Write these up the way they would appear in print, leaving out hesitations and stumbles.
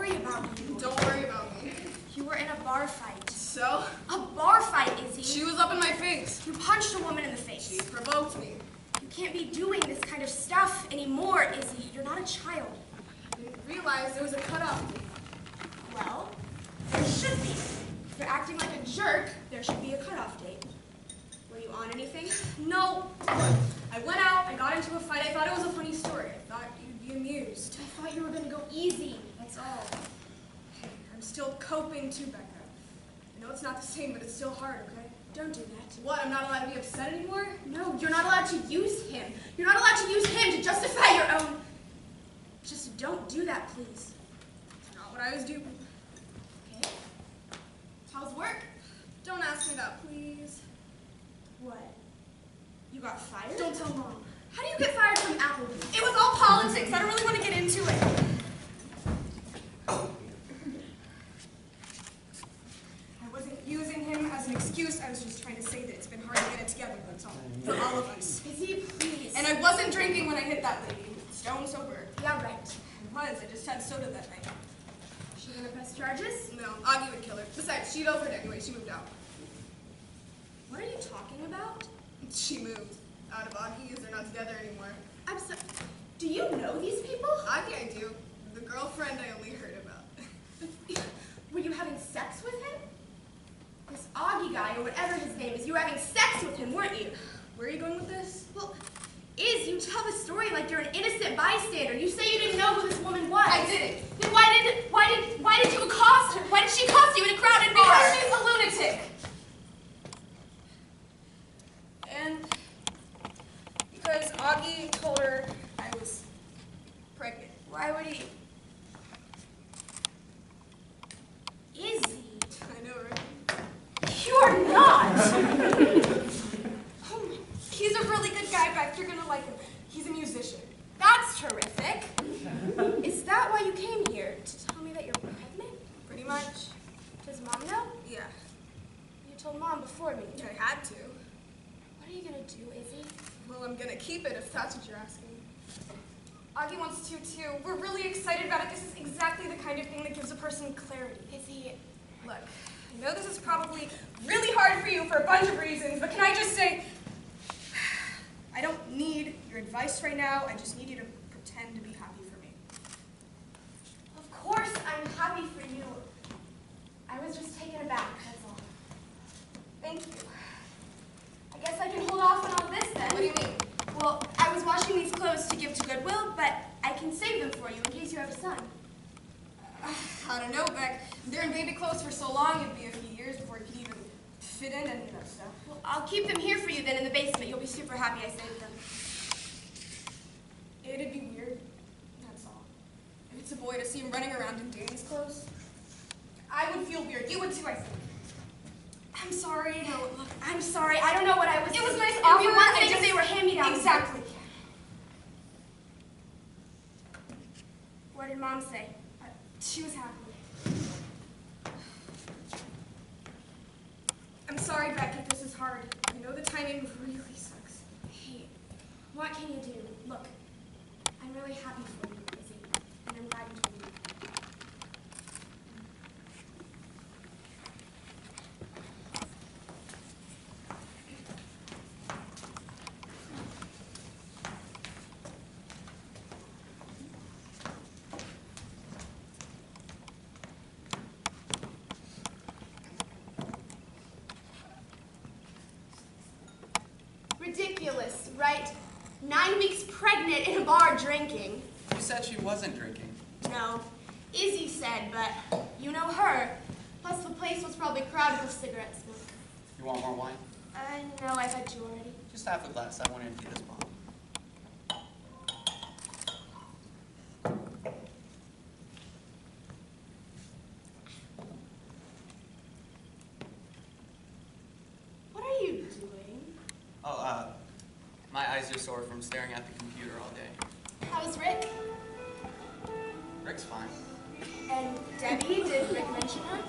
worry about you. Don't worry about me. You were in a bar fight. So? A bar fight, Izzy. She was up in my face. You punched a woman in the face. She provoked me. You can't be doing this kind of stuff anymore, Izzy. You're not a child. I didn't realize there was a cutoff date. Well, there should be. If you're acting like a jerk, there should be a cutoff date. Were you on anything? No. I went out, I got into a fight, I thought it was a funny story. I thought you'd be amused. I thought you were going to go easy. That's all. I'm still coping too, Becca. I know it's not the same, but it's still hard, okay? Don't do that. What, I'm not allowed to be upset anymore? No, you're not allowed to use him. You're not allowed to use him to justify your own... Just don't do that, please. It's not what I was doing. Okay? How's work? Don't ask me that, please. What? You got fired? Don't tell Mom. How do you get fired from Applebee's? It was all politics. I don't really want to get into it. I wasn't using him as an excuse. I was just trying to say that it's been hard to get it together, that's all. For all of us. Izzy, please. And I wasn't drinking when I hit that lady. Stone sober. Yeah, right. I was. I just had soda that night. Is she gonna press charges? No, Augie would kill her. Besides, she'd over it anyway. She moved out. What are you talking about? She moved out of Augie's. They're not together anymore. I'm so... Do you know these people? Augie, I do. The girlfriend I only heard about. Were you having sex with him? This Augie guy, or whatever his name is, you were having sex with him, weren't you? Where are you going with this? Well, you tell the story like you're an innocent bystander. You say you didn't know who this woman was. I didn't. Then why did you accost her? Why did she accost you in a crowded bar? Because she's a lunatic. And because Augie told her I was pregnant. Why would he? Izzy. I know, right? You're not! He's a really good guy, Beck. You're gonna like him. He's a musician. That's terrific. Is that why you came here? To tell me that you're pregnant? Pretty much. Does Mom know? Yeah. You told Mom before me. I had to. What are you gonna do, Izzy? Well, I'm gonna keep it if that's what you're asking. Augie wants to too. We're really excited about it. This is exactly the kind of thing that gives a person clarity. Izzy, look, I know this is probably really hard for you for a bunch of reasons, but can I just say, I don't need your advice right now. I just need you to pretend to be happy for me. of course I'm happy for you. I was just taken aback, that's all. Thank you. I guess I can hold off on all this then. What do you mean? Well, I was washing these clothes to give to Goodwill, but I can save them for you in case you have a son. I don't know, Beck. They're in baby clothes for so long, it'd be a few years before you could even fit in any of that stuff. Well, I'll keep them here for you then in the basement. You'll be super happy I saved them. It'd be weird, that's all. If it's a boy to see him running around in Danny's clothes, I would feel weird. You would too, I think. I'm sorry. No, look, I'm sorry. I don't know what I was... It was nice It would be offer. one thing if they were hand-me-downs. Exactly. What did Mom say? She was happy. I'm sorry, Beck, if this is hard. I know the timing really sucks. Hey, what can you do? Look, I'm really happy for you, Izzy, and I'm glad you told me. Ridiculous, right? 9 weeks pregnant in a bar drinking. You said she wasn't drinking. No, Izzy said, but you know her. Plus the place was probably crowded with cigarette smoke. You want more wine? No, I've had 2 already. Just half a glass. I want to empty this bottle. What are you doing? Oh, my eyes are sore from staring at the computer all day. How's Rick? Rick's fine. And Debbie, did Rick mention her?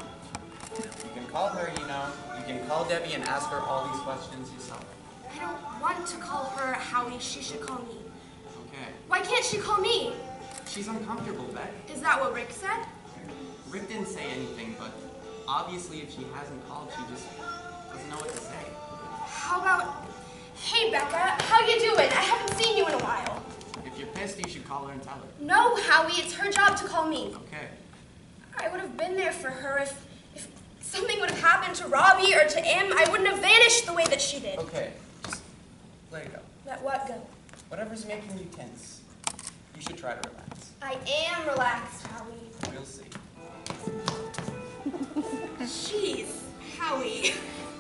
You can call her, you know. You can call Debbie and ask her all these questions yourself. I don't want to call her Howie. She should call me. Okay. Why can't she call me? She's uncomfortable, Beck. Is that what Rick said? Rick didn't say anything, but obviously if she hasn't called, she just doesn't know what to say. How about, hey Becca, how you doing? I haven't seen you in a while. If you're pissed, you should call her and tell her. No, Howie, it's her job to call me. Okay. I would have been there for her if something would have happened to Robbie or to Em. I wouldn't have vanished the way that she did. Okay, just let it go. Let what go? Whatever's making you tense, you should try to relax. I am relaxed, Howie. We'll see. Jeez, Howie.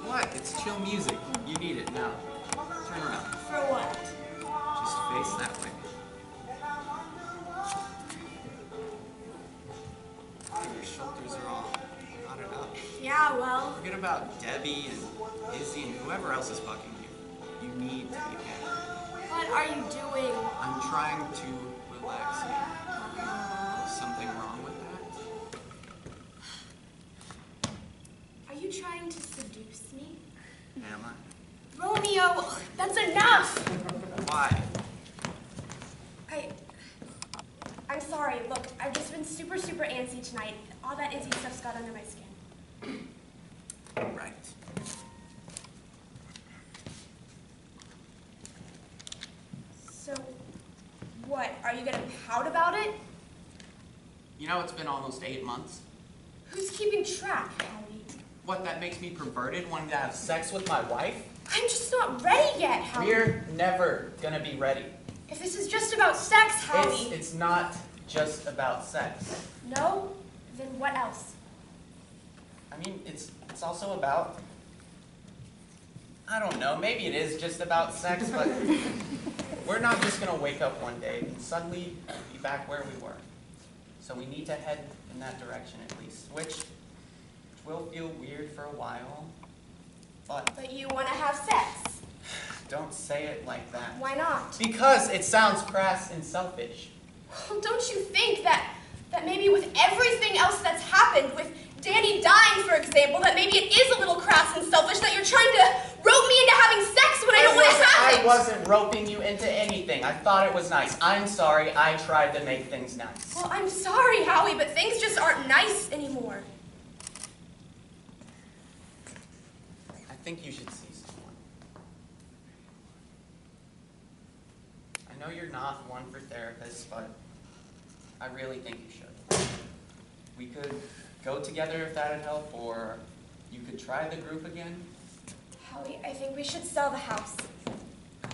What? It's chill music. You need it now. Turn around. For what? Just face that way. Your shoulders are all knotted up. Yeah, well. Forget about Debbie and Izzy and whoever else is bugging you. You need to be okay. What are you doing? I'm trying to relax you. Is something wrong with that? Are you trying to seduce me? Am I? Romeo, that's enough! Why? I'm sorry. Look, I've just been super antsy tonight. All that Izzy stuff's got under my skin. Right. So, what? Are you gonna pout about it? You know, it's been almost 8 months. Who's keeping track, Howie? What, that makes me perverted wanting to have sex with my wife? I'm just not ready yet, Howie. We're never gonna be ready. If this is just about sex, Howie. It's not just about sex. No? Then what else? I mean, it's also about, I don't know, maybe it is just about sex, but we're not just gonna wake up one day and suddenly be back where we were. So we need to head in that direction at least, which will feel weird for a while, but But you want to have sex. don't say it like that. Why not? Because it sounds crass and selfish. Well, don't you think that maybe with everything else that's happened, with Danny dying, for example, that maybe it is a little crass and selfish that you're trying to rope me into having sex when I don't want to have it? I wasn't roping you into anything. I thought it was nice. I'm sorry. I tried to make things nice. Well, I'm sorry, Howie, but things just aren't nice anymore. I think you should see someone. I know you're not one for therapists, but I really think you should. We could go together if that'd help, or you could try the group again. Howie, I think we should sell the house.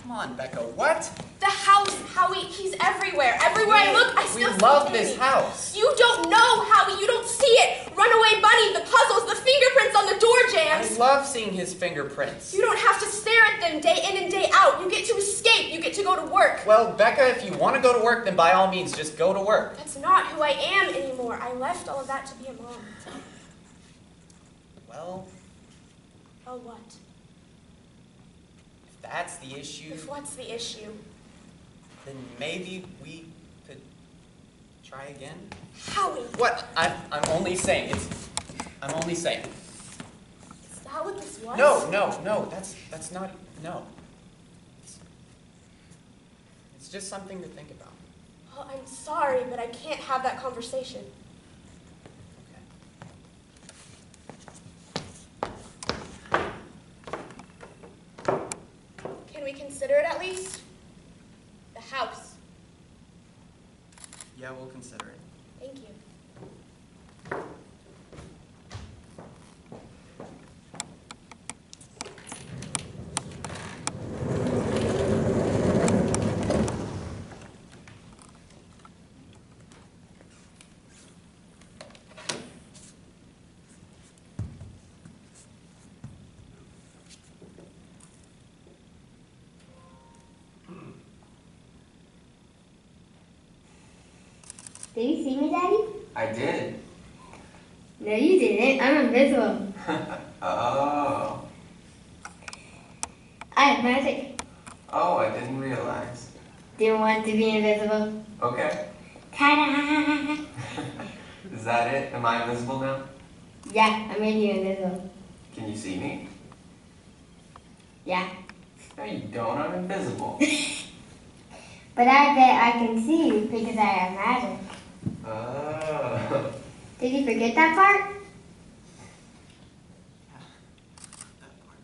Come on, Becca, what? The house, Howie, he's everywhere. Everywhere I look, I still see We love Danny. this house. You don't know, Howie. You don't see it. Runaway bunny, the puzzles, the fingerprints on the door I jams. love seeing his fingerprints. You don't have to stare at them day in and day out. You get to escape. You get to go to work. Well, Becca, if you want to go to work, then by all means, just go to work. That's not who I am anymore. I left all of that to be a mom. Well, Oh, what? if that's the issue, If what's the issue? then maybe we could try again. Howie, What? I'm only saying. I'm only saying. is that what this was? No. That's not. No. It's just something to think about. Well, I'm sorry, but I can't have that conversation. Can we consider it at least? The house. Yeah, we'll consider it. Thank you. Did you see me, Daddy? I did. No, you didn't. I'm invisible. Oh. I have magic. Oh, I didn't realize. Do you want to be invisible? Okay. Ta-da! Is that it? Am I invisible now? Yeah, I made you invisible. Can you see me? Yeah. No, you don't. I'm invisible. But I bet I can see you because I have magic. Oh. Did you forget that part? That part.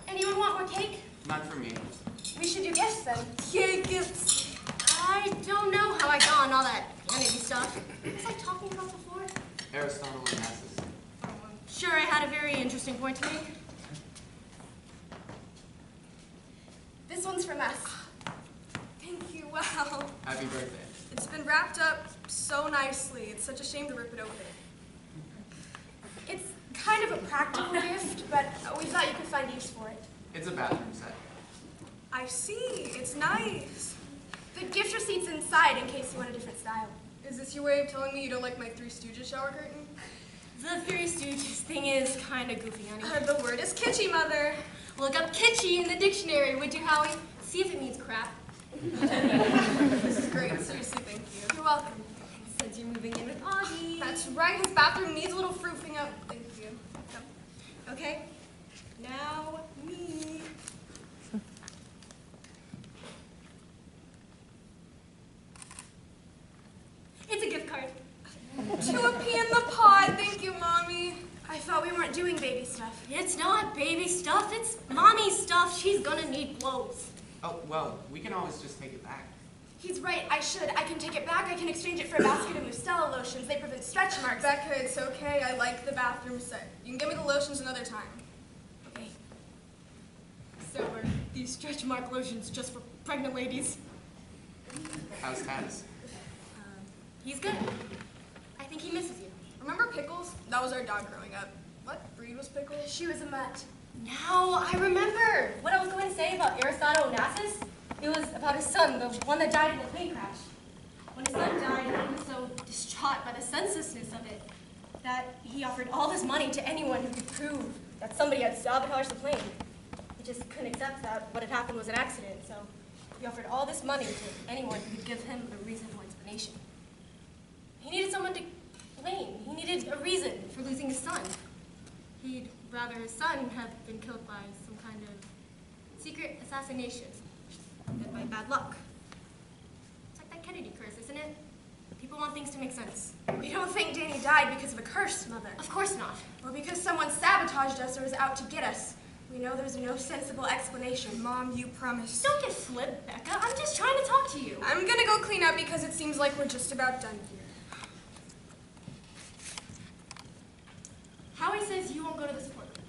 Anyone want more cake? Not for me. We should do gifts then. Yay, gifts. I don't know how I got on all that vanity stuff. Was I talking about before? Aristotle and Masses. Sure, I had a very interesting point to make. This one's from us. Thank you, wow. Happy birthday. It's been wrapped up so nicely. It's such a shame to rip it open. It's kind of a practical gift, but we thought you could find use for it. It's a bathroom set. I see, it's nice. The gift receipt's inside in case you want a different style. Is this your way of telling me you don't like my Three Stooges shower curtain? The Three Stooges thing is kind of goofy, honey. The word is kitschy, Mother. Look up kitschy in the dictionary, would you, Howie? See if it means crap. This is great, seriously, thank you. You're welcome. Since you're moving in with Augie. That's right, his bathroom needs a little fruiting up. Thank you. Okay, now me. It's a gift card. To a pea in the pod, thank you, Mommy. I thought we weren't doing baby stuff. It's not baby stuff, it's mommy stuff. She's gonna need clothes. Oh, well, we can always just take it back. He's right, I should. I can take it back. I can exchange it for a basket of Mustela lotions. They prevent stretch marks. Becca, it's okay. I like the bathroom set. You can give me the lotions another time. Okay. So are these stretch mark lotions just for pregnant ladies? How's Tess? He's good. I think he misses you. Remember Pickles? That was our dog growing up. What breed was Pickles? She was a mutt. Now I remember what I was going to say about Aristotle Onassis. It was about his son, the one that died in the plane crash. When his son died, he was so distraught by the senselessness of it that he offered all this money to anyone who could prove that somebody had sabotaged the plane. He just couldn't accept that what had happened was an accident, so he offered all this money to anyone who could give him a reasonable explanation. He needed someone to blame. He needed a reason for losing his son. He'd rather his son have been killed by some kind of secret assassination than by bad luck. It's like that Kennedy curse, isn't it? People want things to make sense. We don't think Danny died because of a curse, Mother. Of course not. Or because someone sabotaged us or is out to get us. We know there's no sensible explanation. Mom, you promised. Don't get flipped, Becca. I'm just trying to talk to you. I'm gonna go clean up because it seems like we're just about done here. Howie says you won't go to the support group.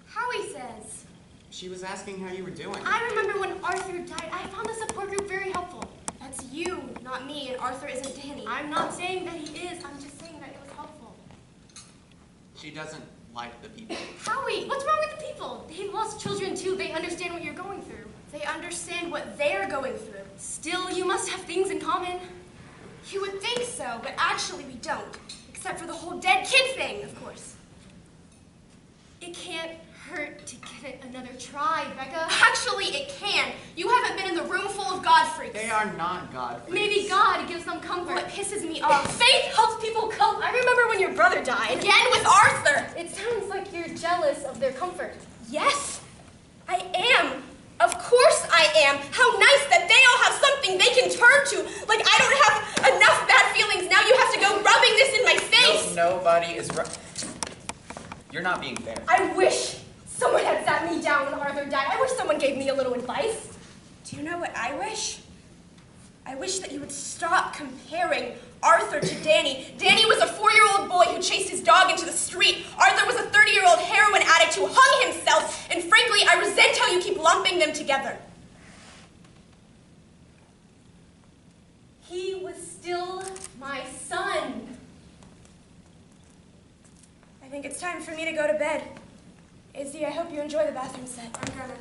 Howie says. She was asking how you were doing. I remember when Arthur died, I found the support group very helpful. That's you, not me, and Arthur isn't Danny. I'm not saying that he is, I'm just saying that it was helpful. She doesn't like the people. Howie, what's wrong with the people? They've lost children too, they understand what you're going through. They understand what they're going through. Still, you must have things in common. You would think so, but actually we don't. Except for the whole dead kid thing, of course. It can't hurt to give it another try, Becca. Actually, it can. You haven't been in the room full of God freaks. They are not God freaks. Maybe God gives them comfort. Well, it pisses me off. Faith helps people cope. I remember when your brother died. Again with Arthur. It sounds like you're jealous of their comfort. Yes, I am. Of course I am. How nice that they all have something they can turn to. Like I don't have enough bad feelings. Now you have to go rubbing this in my face. No, nobody is right. You're not being fair. I wish someone had sat me down when Arthur died. I wish someone gave me a little advice. Do you know what I wish? I wish that you would stop comparing Arthur to Danny. Danny was a 4-year-old boy who chased his dog into the street. Arthur was a 30-year-old heroin addict who hung himself. And frankly, I resent how you keep lumping them together. He was still my son. I think it's time for me to go to bed. Izzy, I hope you enjoy the bathroom set. I'm gonna.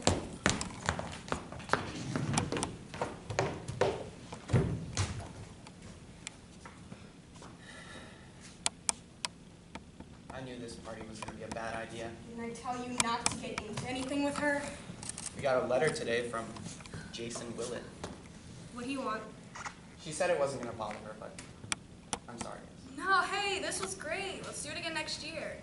I knew this party was going to be a bad idea. Didn't I tell you not to get into anything with her? We got a letter today from Jason Willett. What do you want? She said it wasn't going to bother her, but I'm sorry. No, hey, this was great. Let's do it again next year.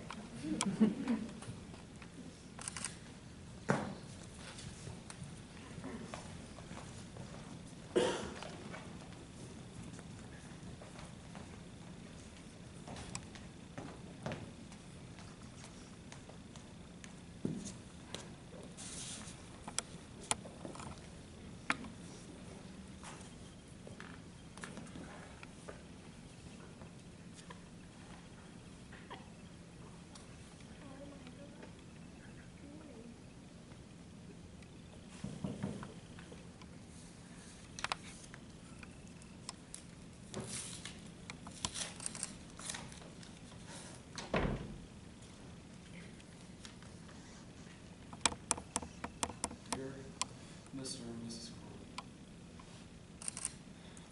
Mr. and Mrs. Cole,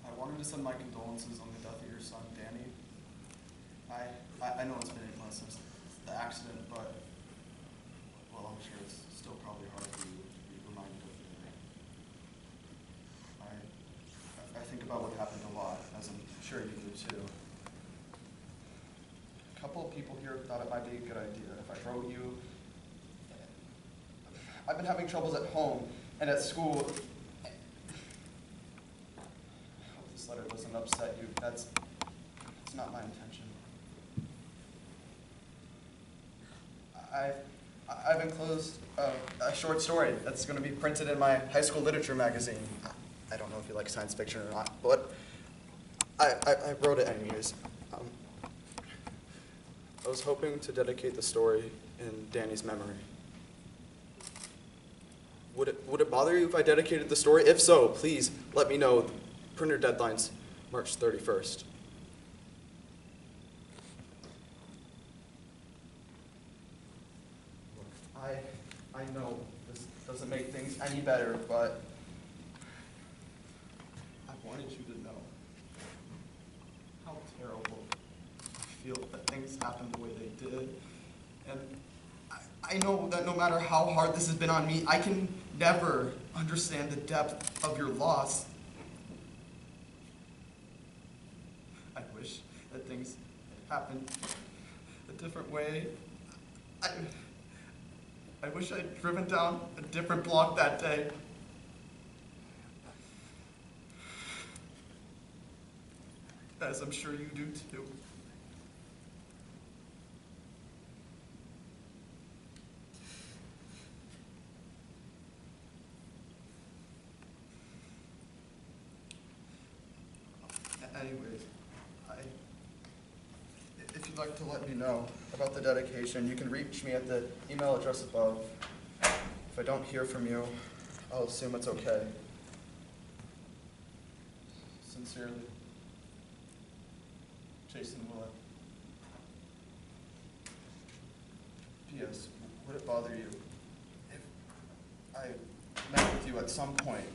I wanted to send my condolences on the death of your son, Danny. I know it's been 8 months since the accident, but, well, I'm sure it's still probably hard for you to be reminded of it. I think about what happened a lot, as I'm sure you do too. A couple of people here thought it might be a good idea if I wrote you. I've been having troubles at home and at school. I hope this letter doesn't upset you. That's not my intention. I've enclosed a short story that's going to be printed in my high school literature magazine. I don't know if you like science fiction or not, but I wrote it anyways. I was hoping to dedicate the story in Danny's memory. Would it bother you if I dedicated the story? If so, please let me know. The printer deadline's March 31st. I know this doesn't make things any better, but I wanted you to know how terrible I feel that things happened the way they did. And I know that no matter how hard this has been on me, I can never understand the depth of your loss. I wish that things happened a different way. I wish I'd driven down a different block that day. As I'm sure you do too. Anyways, if you'd like to let me know about the dedication, you can reach me at the email address above. If I don't hear from you, I'll assume it's okay. Sincerely, Jason Willett. P.S. Would it bother you if I met with you at some point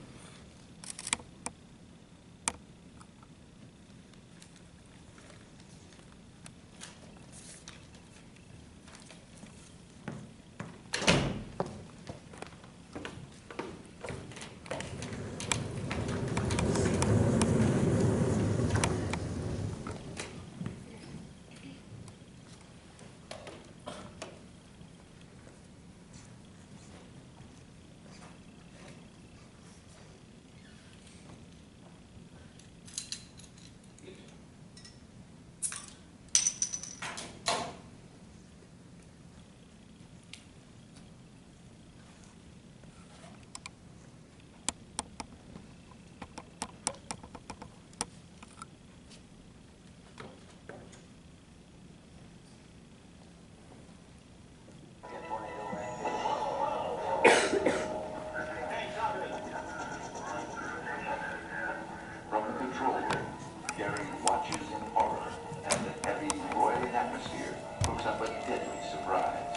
cooks up a deadly surprise.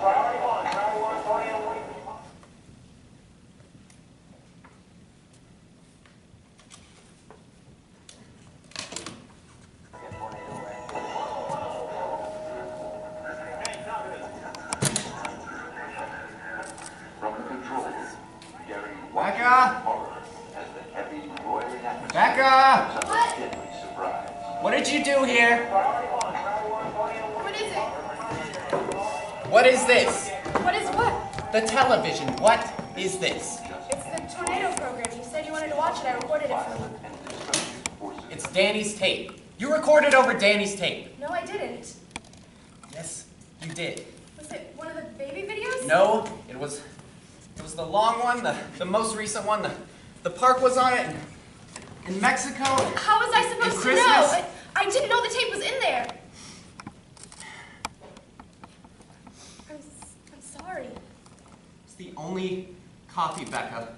Priority 1, tornado warning. From the controls, Gary Becca! as the heavy roiling atmosphere Becca! cooks up a deadly surprise. What did you do here? What is it? What is this? What is what? The television. What is this? It's the tornado program. You said you wanted to watch it. I recorded it for you. It's Danny's tape. You recorded over Danny's tape. No, I didn't. Yes, you did. Was it one of the baby videos? No, it was the long one, the most recent one. The park was on it in Mexico. How was I supposed to know? I didn't know the tape was in there. I'm sorry. It's the only copy, Becca. Well,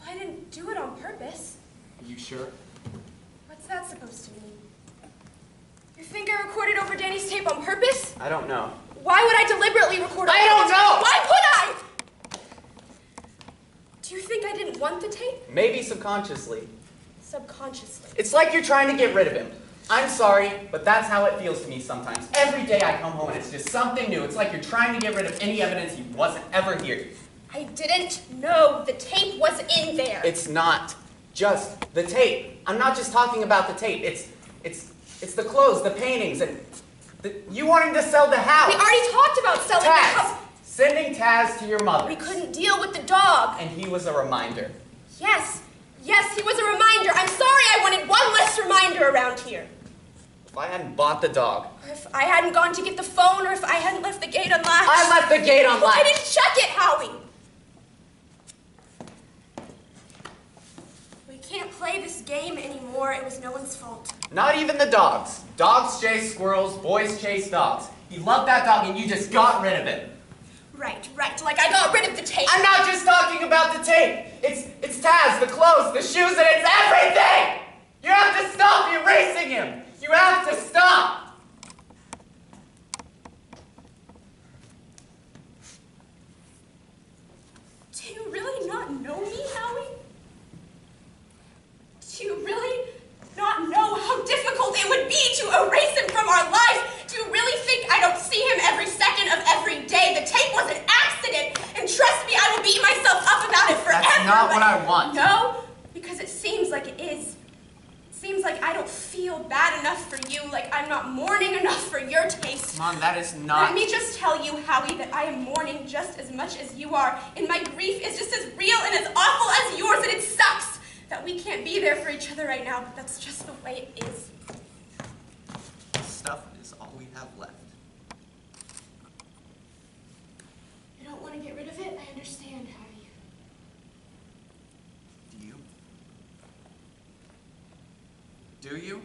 I didn't do it on purpose. Are you sure? What's that supposed to mean? You think I recorded over Danny's tape on purpose? I don't know. Why would I deliberately record over I don't Danny's tape? know! Why would I? Do you think I didn't want the tape? Maybe subconsciously. Subconsciously. It's like you're trying to get rid of him. I'm sorry, but that's how it feels to me sometimes. Every day I come home and it's just something new. It's like you're trying to get rid of any evidence he wasn't ever here. I didn't know the tape was in there. It's not just the tape. I'm not just talking about the tape. It's the clothes, the paintings, and you wanting to sell the house. We already talked about selling the house. Sending Taz to your mother. We couldn't deal with the dog. And he was a reminder. Yes, he was a reminder. I'm sorry I wanted one less reminder around here. If I hadn't bought the dog. Or if I hadn't gone to get the phone, or if I hadn't left the gate unlatched. I left the gate unlatched. I didn't check it, Howie. We can't play this game anymore. It was no one's fault. Not even the dogs. Dogs chase squirrels, boys chase dogs. He loved that dog and you just got rid of it. Right. Like I got rid of the tape. I'm not just talking about the tape. It's Taz, the clothes, the shoes, and it's everything! You have to stop erasing him! You have to stop! Do you really not know me, Howie? Do you really not know how difficult it would be to erase him from our lives? Do you really think I don't see him every second of every day? The tape was an accident, and trust me, I will beat myself up about it forever. That's not what I want. No, because it seems like it is. It seems like I don't feel bad enough for you, like I'm not mourning enough for your taste. Mom, that is not... Let me just tell you, Howie, that I am mourning just as much as you are, and my grief is just as real and as awful as yours, and it sucks that we can't be there for each other right now, but that's just the way it is. This stuff is all we have left. You don't want to get rid of it? I understand, Howie. Do you? Do you?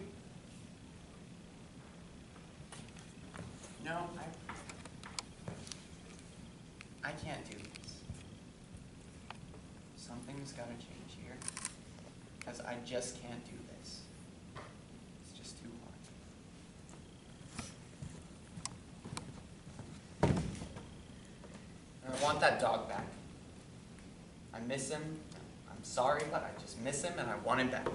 No, I can't do this. Something's gotta change here. Because I just can't do this. It's just too hard. I want that dog back. I miss him. I'm sorry, but I just miss him and I want him back.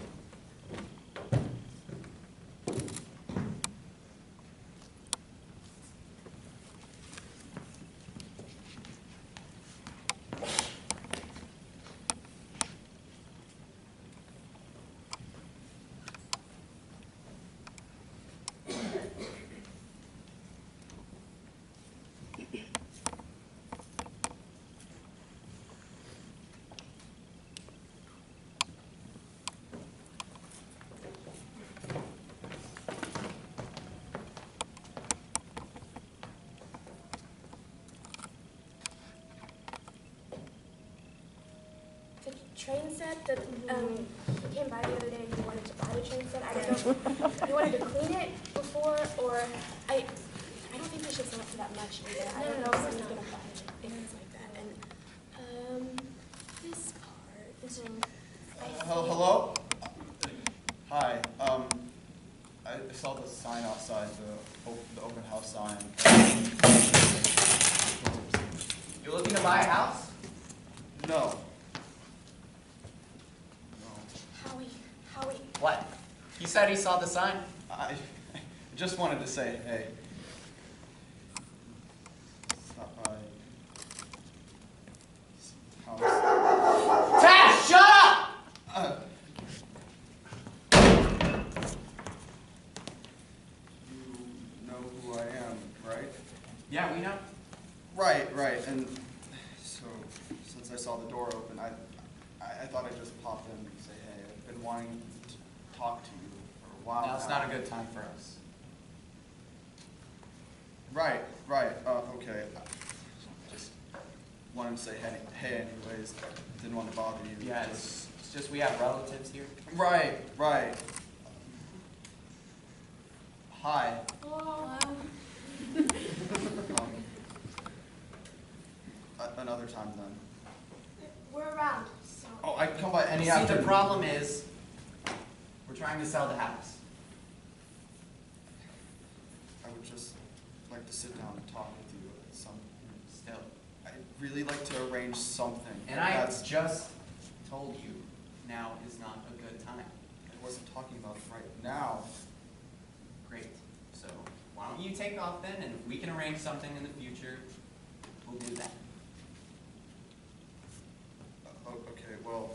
Train set that he came by the other day and he wanted to buy the train set. I don't know if he wanted to clean it before, or I don't think we should sell it for that much either. I don't know if he's gonna buy it if it's like that. And this part. Hello? Hi. I saw the sign outside the open house myself saw him. You looking to buy a house? No. Howie. What? He said he saw the sign. I just wanted to say, hey. Stop by. House. Tess, shut up! You know who I am, right? Yeah, we know. Right. And so, since I saw the door open, I thought I'd just pop in and say, hey, I've been wanting to talk to you for a while Now it's not a good time for us. Right. Okay. Just wanted to say hey anyways. Didn't want to bother you. Yeah, it's just we have relatives here. Right. Hi. Another time then. We're around, so. Oh, I can come by any See, after. the problem is, we're trying to sell the house. I would just like to sit down and talk with you at some point. Still. I'd really like to arrange something. And I just told you, now is not a good time. I wasn't talking about it right now. Great. So, why don't you take off then, and if we can arrange something in the future, we'll do that. Okay, well,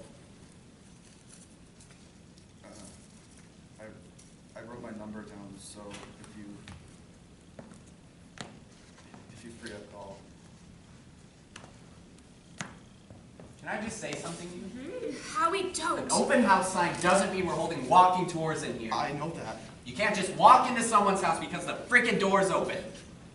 I wrote my number down, so if you free up, I'll. Can I just say something to you? Howie, don't. An open house sign doesn't mean we're holding walking tours in here. I know that. You can't just walk into someone's house because the freaking door's open.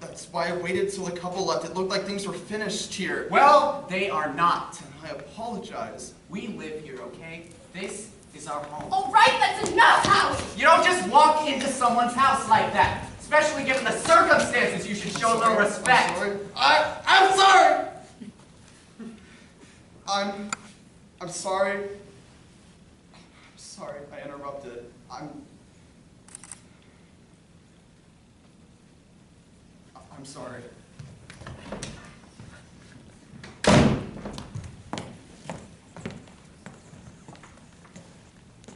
That's why I waited till the couple left. It looked like things were finished here. Well, they are not. And I apologize. We live here, okay? This is our home. All right, that's enough, Howie. You don't just walk into someone's house like that. Especially given the circumstances, you should show them respect. I'm sorry. I'm sorry. I'm sorry I interrupted. I'm sorry.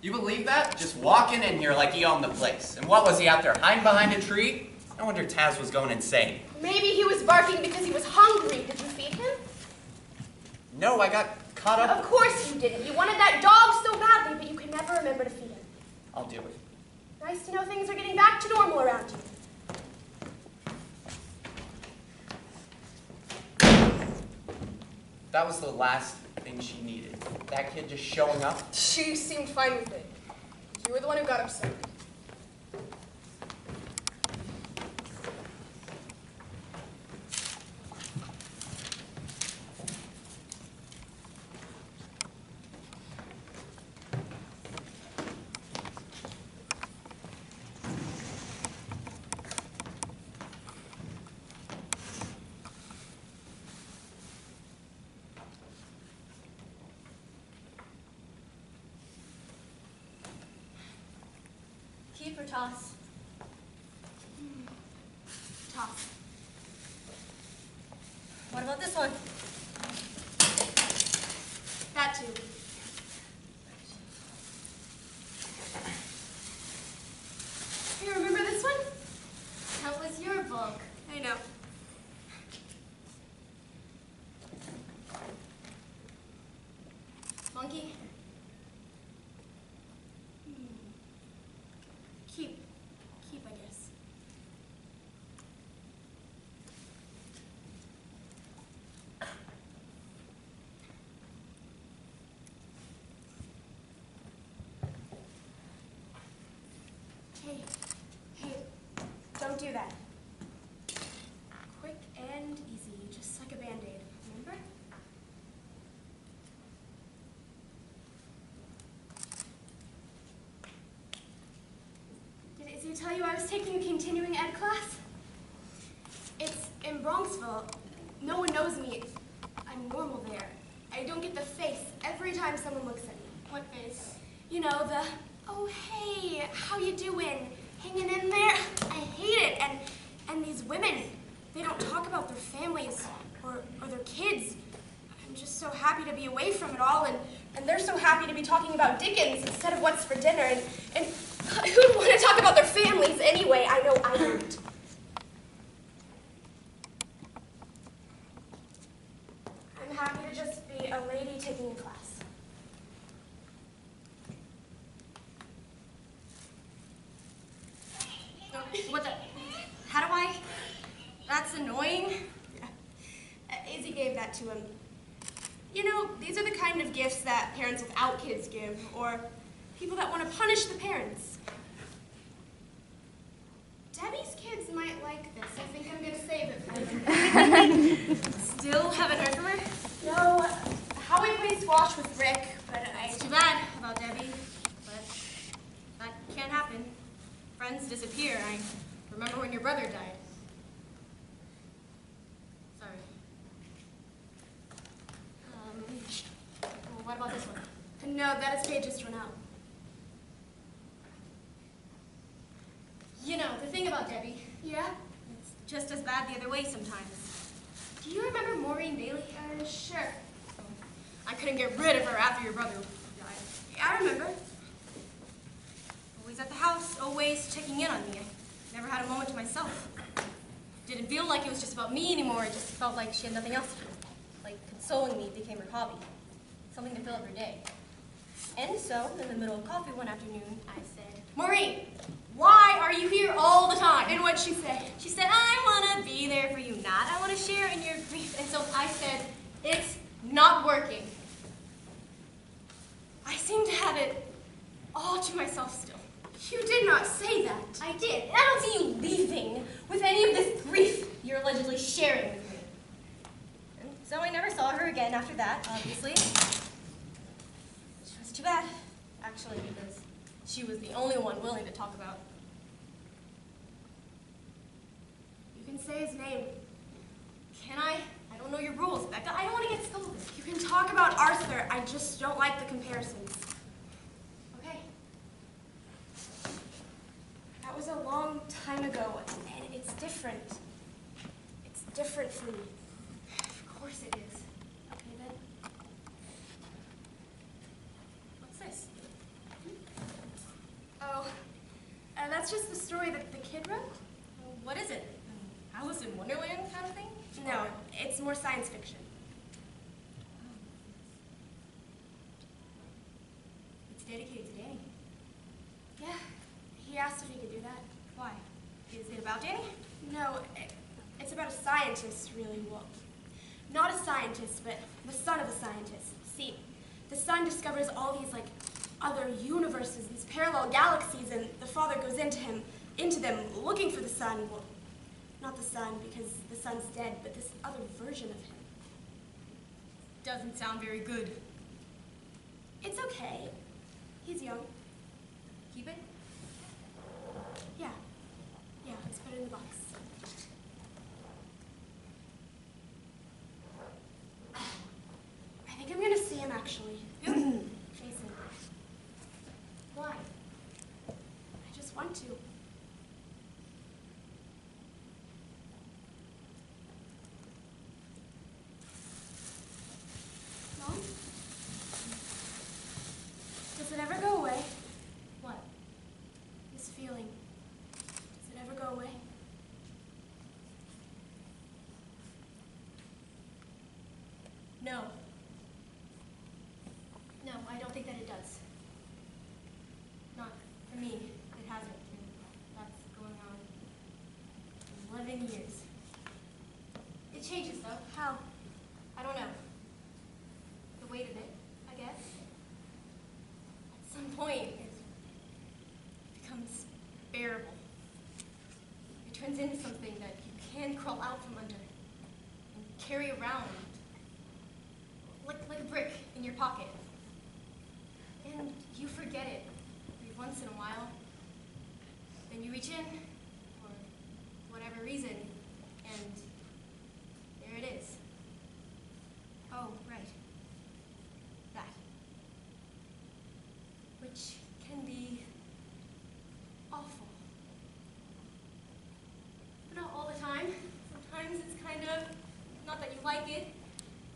You believe that? Just walking in here like he owned the place. And what was he out there, hiding behind a tree? No wonder Taz was going insane. Maybe he was barking because he was hungry. Did you feed him? No, I got caught up. Of course you didn't. You wanted that dog so badly, but you could never remember to feed him. I'll do it. Nice to know things are getting back to normal around you. That was the last thing she needed. That kid just showing up. She seemed fine with it. You were the one who got upset. Keep or toss? Toss. What about this one? That too. Hey, remember this one? That was your book. I know. Monkey? Keep, I guess. Hey, don't do that. Quick and easy, just like a Band-Aid, remember? Did Izzy tell you I was taking a continuing ed class? It's in Bronxville. No one knows me. I'm normal there. I don't get the face every time someone looks at me. What face? You know, the, oh hey, how you doing? Hanging in there? I hate it, and And these women, they don't talk about their families or their kids. I'm just so happy to be away from it all, and they're so happy to be talking about Dickens instead of what's for dinner, and who'd want to talk about their families anyway? I know I don't. I'm happy to just be a lady taking a class. What the? How do I? That's annoying. Izzy gave that to him. You know, these are the kind of gifts that parents without kids give, or people that want to punish the parents. Debbie's kids might like this. I think I'm going to save it for them. Still haven't heard from her? No, Howie played squash with Rick, but It's too bad about Debbie, but that can't happen. Friends disappear. I remember when your brother died. Sorry. Well, what about this one? No, that page just run out. You know, the thing about Debbie, Yeah? it's just as bad the other way sometimes. Do you remember Maureen Bailey? Sure. I couldn't get rid of her after your brother died. Yeah, I remember. Always at the house, always checking in on me. I never had a moment to myself. Didn't feel like it was just about me anymore. It just felt like she had nothing else to do. Like consoling me became her hobby. Something to fill up her day. And so, in the middle of coffee one afternoon, I said, Maureen, why are you here all the time? And what'd she say? She said, I want to be there for you, not I want to share in your grief. And so I said, it's not working. I seem to have it all to myself still. You did not say that. I did. And I don't see you leaving with any of this grief you're allegedly sharing with me. And so I never saw her again after that, obviously. Which was too bad, actually, because she was the only one willing to talk about. You can say his name. Can I? I don't know your rules, Becca. I don't want to get scolded. You can talk about Arthur. I just don't like the comparisons. Okay. That was a long time ago, and it's different. It's different for me. Of course it is. Okay, then. What's this? Oh, that's just the story that the kid wrote? What is it? Alice in Wonderland kind of thing? No, it's more science fiction. It's dedicated to Danny. Yeah, he asked if he could do that. Why? Is it about Danny? No, it's about a scientist, really. Well, not a scientist, but the son of a scientist. See, the son discovers all these, other universes, these parallel galaxies, and the father goes into them, looking for the son. Well, not the son, because the son's dead, but this other version of him. Doesn't sound very good. It's okay. He's young. Keep it? Yeah. Yeah, let's put it in the box. I think I'm gonna see him, actually. Jason. Why? I just want to. Mom? Does it ever go away? What? This feeling. Does it ever go away? No. No, I don't think that it does. Not for me. It hasn't. And that's going on 11 years. It changes, though. How? I don't know. The weight of it, I guess. At some point, it becomes bearable. It turns into something that you can crawl out from under and carry around, like a brick in your pocket. And you forget it every once in a while. Then you reach in, for whatever reason, and there it is. Oh, right. That. Which can be awful. But not all Not that you like it,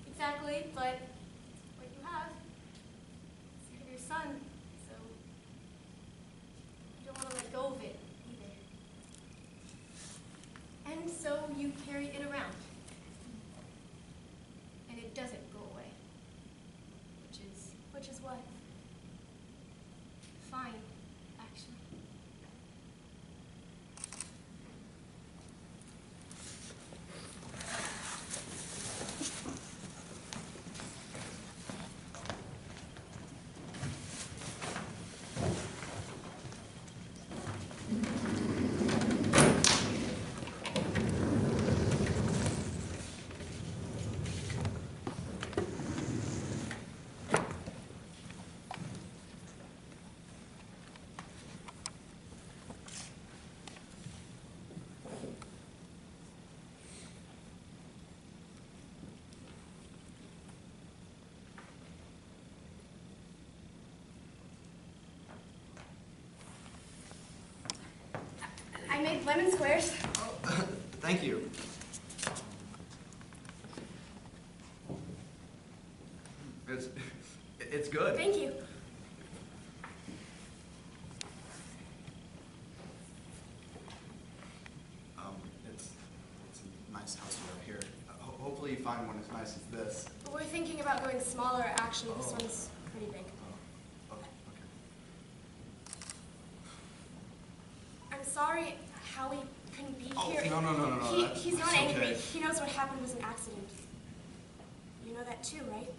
exactly, but it's what you have. It's your son, so you don't want to let go of it either. And so you carry it around. And it doesn't go away. Which is what? Fine, actually. I made lemon squares. Oh, thank you. It's good. Thank you. It's a nice house around here. Hopefully you find one as nice as this. We're thinking about going smaller, actually. This one's pretty big. Oh, okay. I'm sorry Howie couldn't be Oh, here. no. He's not that's angry. okay. He knows what happened was an accident. You know that too, right?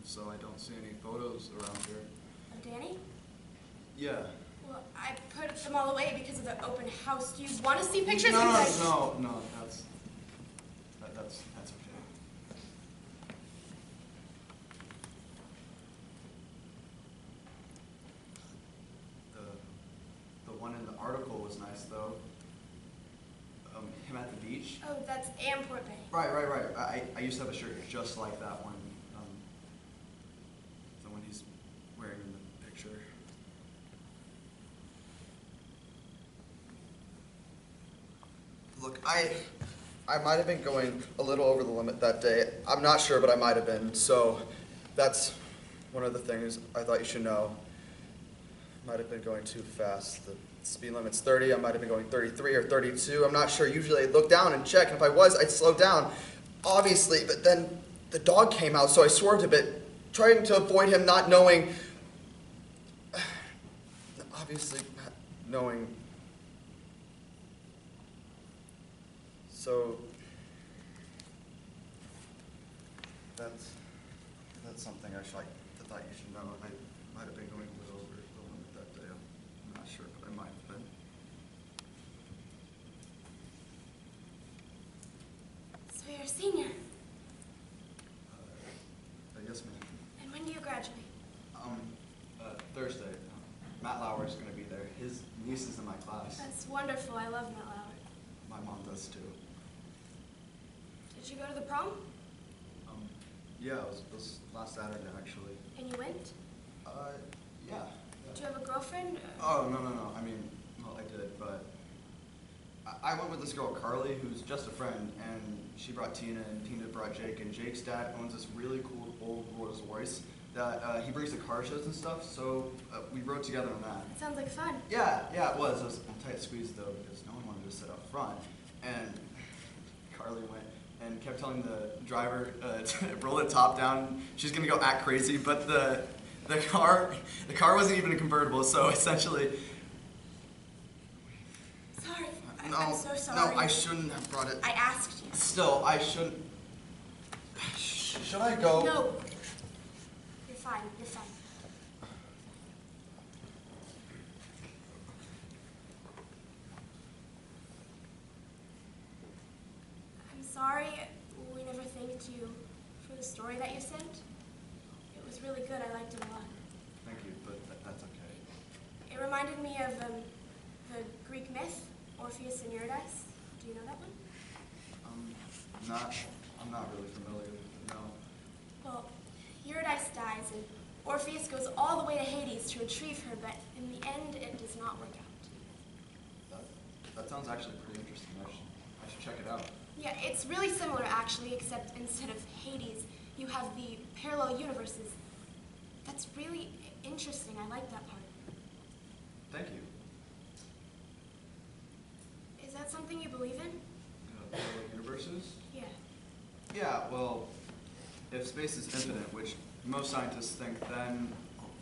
So I don't see any photos around here. Of Danny? Yeah. Well, I put them all away because of the open house. Do you want to see pictures? No, Because that's okay. The one in the article was nice though. Him at the beach. Oh, that's Amport Bay. Right. I used to have a shirt just like that one. The one he's wearing in the picture. Look, I might have been going a little over the limit that day. I'm not sure, but I might have been. So that's one of the things I thought you should know. Might have been going too fast. The speed limit's 30. I might have been going 33 or 32. I'm not sure. Usually I'd look down and check, and if I was, I'd slow down, obviously. But then the dog came out, so I swerved a bit, trying to avoid him not knowing. Obviously, not knowing. So that's something I thought you should know. I might have been going a little over the limit that day. I'm not sure, but I might have been. So you're a senior. Yes, ma'am. And when do you graduate? Thursday. Matt Lauer's going to be there. His niece is in my class. That's wonderful. I love Matt Lauer. My mom does too. Did you go to the prom? Yeah, it was last Saturday actually. And you went? Yeah. Did you have a girlfriend? Oh, no. I mean, well, I did, but I went with this girl, Carly, who's just a friend, and she brought Tina, and Tina brought Jake, and Jake's dad owns this really cool old Rolls Royce that he brings to car shows and stuff, so we rode together on that. It sounds like fun. Yeah, it was. It was a tight squeeze, though, because no one wanted to sit up front, and Carly went and kept telling the driver to roll the top down. She's gonna go act crazy, but the car wasn't even a convertible, so essentially. Sorry. No, I'm so sorry. No, I shouldn't have brought it. I asked you. Still, I shouldn't. Should I go? No. You're fine. You're fine. I'm sorry we never thanked you for the story that you sent. It was really good. I liked it a lot. Thank you, but that's okay. It reminded me of the Greek myth, Orpheus and Eurydice. Do you know that one? I'm not really familiar with it, no. Well, Eurydice dies, and Orpheus goes all the way to Hades to retrieve her, but in the end, it does not work out. That's sounds actually pretty interesting. I should check it out. Yeah, it's really similar actually, except instead of Hades, you have the parallel universes. That's really interesting. I like that part. Thank you. Is that something you believe in? Parallel universes? Yeah. Yeah, well, if space is infinite, which most scientists think, then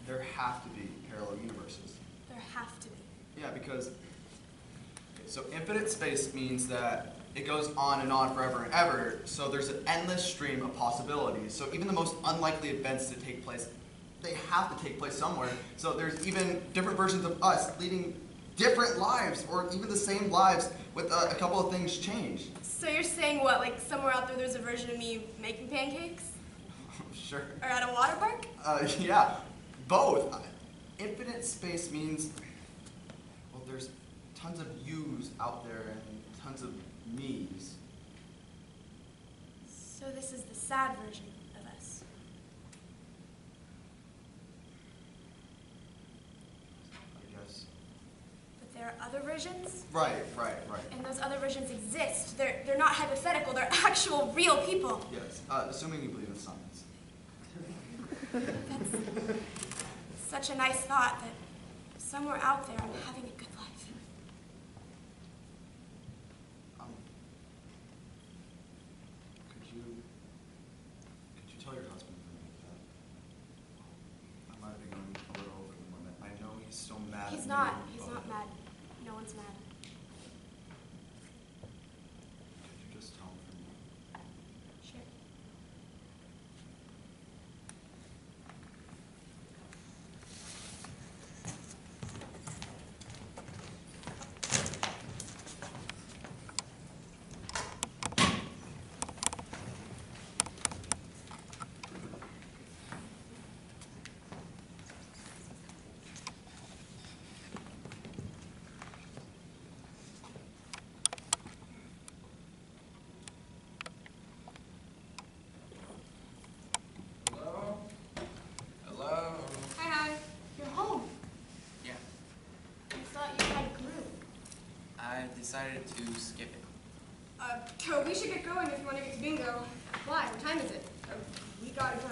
there have to be parallel universes. There have to be. Yeah, because, okay, so infinite space means that it goes on and on forever and ever, so there's an endless stream of possibilities. So even the most unlikely events that take place, they have to take place somewhere. So there's even different versions of us leading different lives, or even the same lives with a couple of things change. So you're saying what, like somewhere out there there's a version of me making pancakes? Sure. Or at a water park? Yeah, both. Infinite space means, well, there's tons of yous out there and tons of me's. So this is the sad version of us. I guess. But there are other versions? Right. And those other versions exist. They're not hypothetical, they're actual, real people. Yes, assuming you believe in science. That's such a nice thought that somewhere out there I'm having a good life. Could you tell your husband for me that I might be going a little over the limit. I know he's still mad He's at not. me, He's but not mad. No one's mad. Could you just tell him for me? Sure. Hello? Hi. You're home. Yeah. I thought you had group. I decided to skip it. We should get going if you want to get to bingo. Why? What time is it? We gotta go.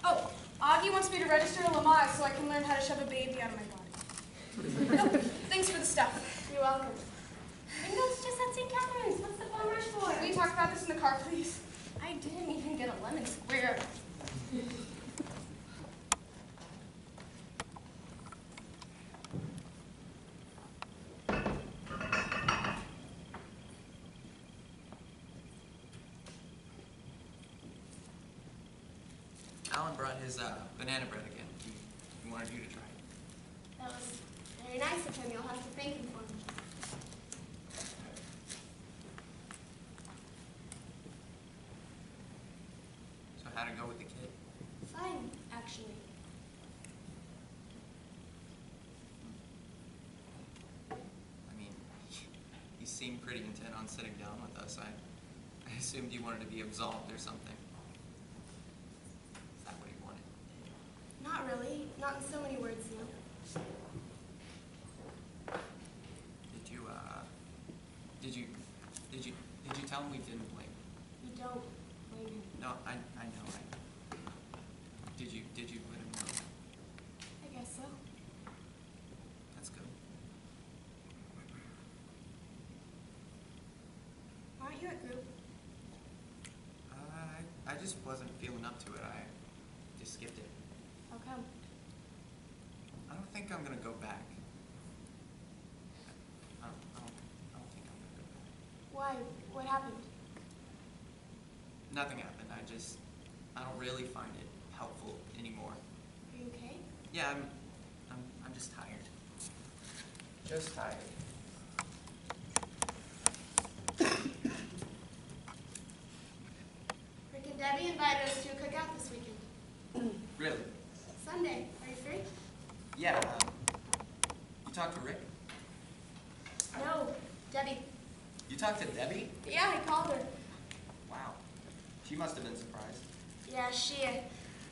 Oh, Augie wants me to register to Lamai so I can learn how to shove a baby out of my body. Oh, thanks for the stuff. You're welcome. Bingo's just at St. Catherine's. What's the bum rush for? Can we talk about this in the car, please? I didn't even get a lemon square. Alan brought his banana bread again. He wanted you to try it. That was very nice of him. You'll have to thank him for me. So how'd it go with the kid? Fine, actually. I mean, he seemed pretty intent on sitting down with us. I assumed he wanted to be absolved or something. Is that what he wanted? Not really. Not in so many words, no. Did you tell him we didn't blame him? You don't blame him. No, I know. Did you let him know that? I guess so. That's good. Aren't you at group? I just wasn't feeling up to it. I just skipped it. How come? I don't think I'm gonna go back. I don't think I'm gonna go back. Why? What happened? Nothing happened. I don't really find it helpful anymore. Are you okay? Yeah, I'm just tired. Just tired. Rick and Debbie invited us to a cookout this weekend. Really? Sunday. Are you free? Yeah. You talked to Rick? No. Debbie. You talked to Debbie? Yeah, I called her. Wow. She must have been surprised. Yeah, she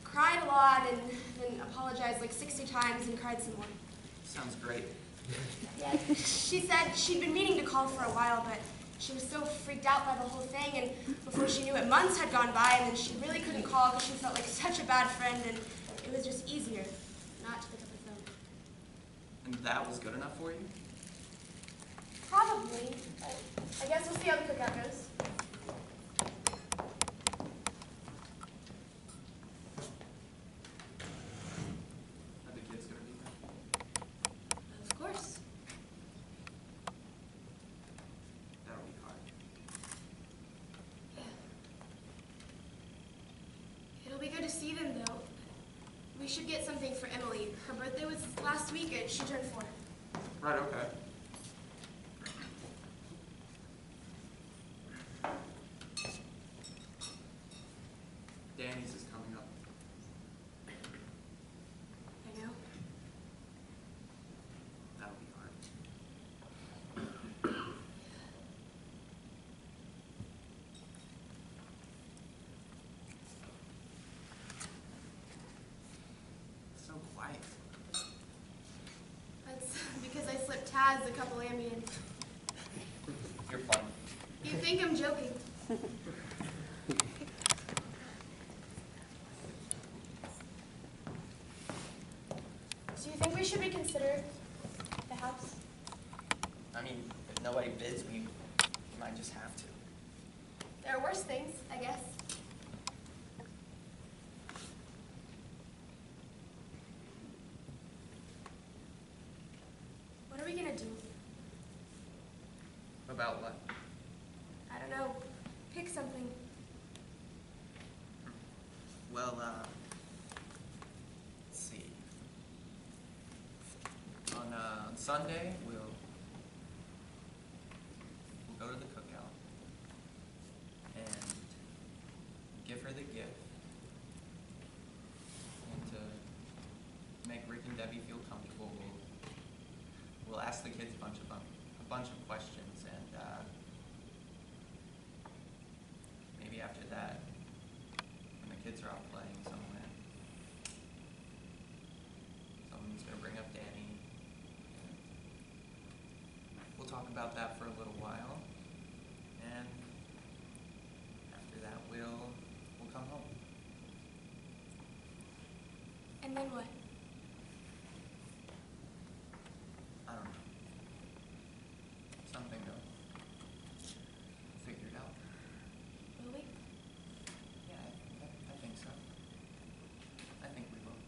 cried a lot and then apologized like 60 times and cried some more. Sounds great. Yeah, she said she'd been meaning to call for a while, but she was so freaked out by the whole thing, and before she knew it, months had gone by, and then she really couldn't call because she felt like such a bad friend, and it was just easier not to pick up the phone. And that was good enough for you? Probably, but I guess we'll see how the cookout goes. Are the kids gonna be there? Of course. That'll be hard. It'll be good to see them, though. We should get something for Emily. Her birthday was last week, and she turned 4. Right, okay. Danny's is coming up. I know. That'll be hard. It's so quiet. That's because I slipped Taz a couple Ambien. You're fun. You think I'm joking? Do you think we should reconsider the house? I mean, if nobody bids, we might just have to. There are worse things, I guess. What are we gonna do? About what? I don't know. Pick something. Well, let's see. On Sunday, we'll go to the cookout and give her the gift, and to make Rick and Debbie feel comfortable, we'll ask the kids a bunch of questions, and maybe after that, when the kids are out playing somewhere, someone's gonna bring up Danny. We'll talk about that for a little while, and after that, we'll come home. And then what? I don't know. Something to figure it out. Will we? Yeah, I think so. I think we will.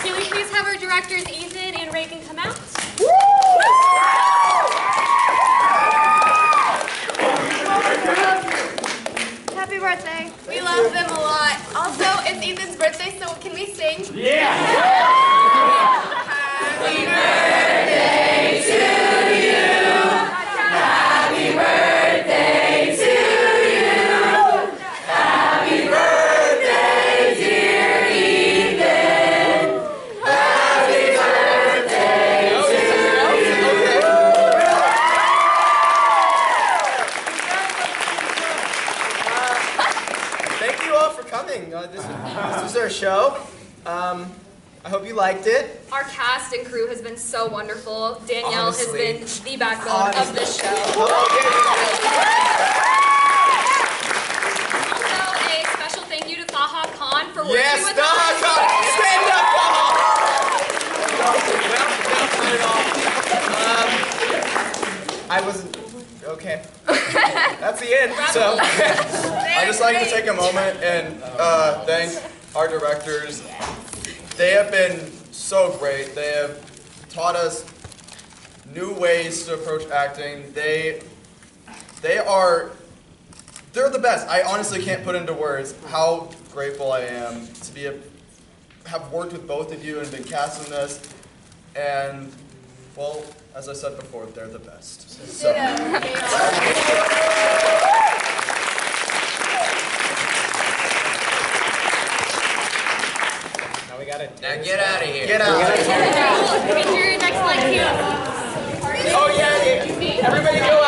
Can we please have our directors Ethan and Reagan come out? Happy birthday. We love them a lot. Also, it's Ethan's birthday, so can we sing? Yeah! Happy birthday to you. Happy birthday to you. Happy birthday, dear Ethan. Happy birthday to you. Thank you all for coming. This was our show. I hope you liked it. Our cast and crew has been so wonderful. Danielle Honestly. has been the backbone of this show. Oh, Also, a special thank you to Taha Khan for working yes, with Taha us. Khan. Stand up, Taha. Well, not at all. I wasn't, okay. That's the end, so. I'd just like to take a moment and thank our directors. They have been so great. They have taught us new ways to approach acting. They're the best. I honestly can't put into words how grateful I am to have worked with both of you and been cast in this. And, well, as I said before, they're the best. So. Now we got it. Now get out of here. Get out. Picture your next line here. Oh yeah, everybody go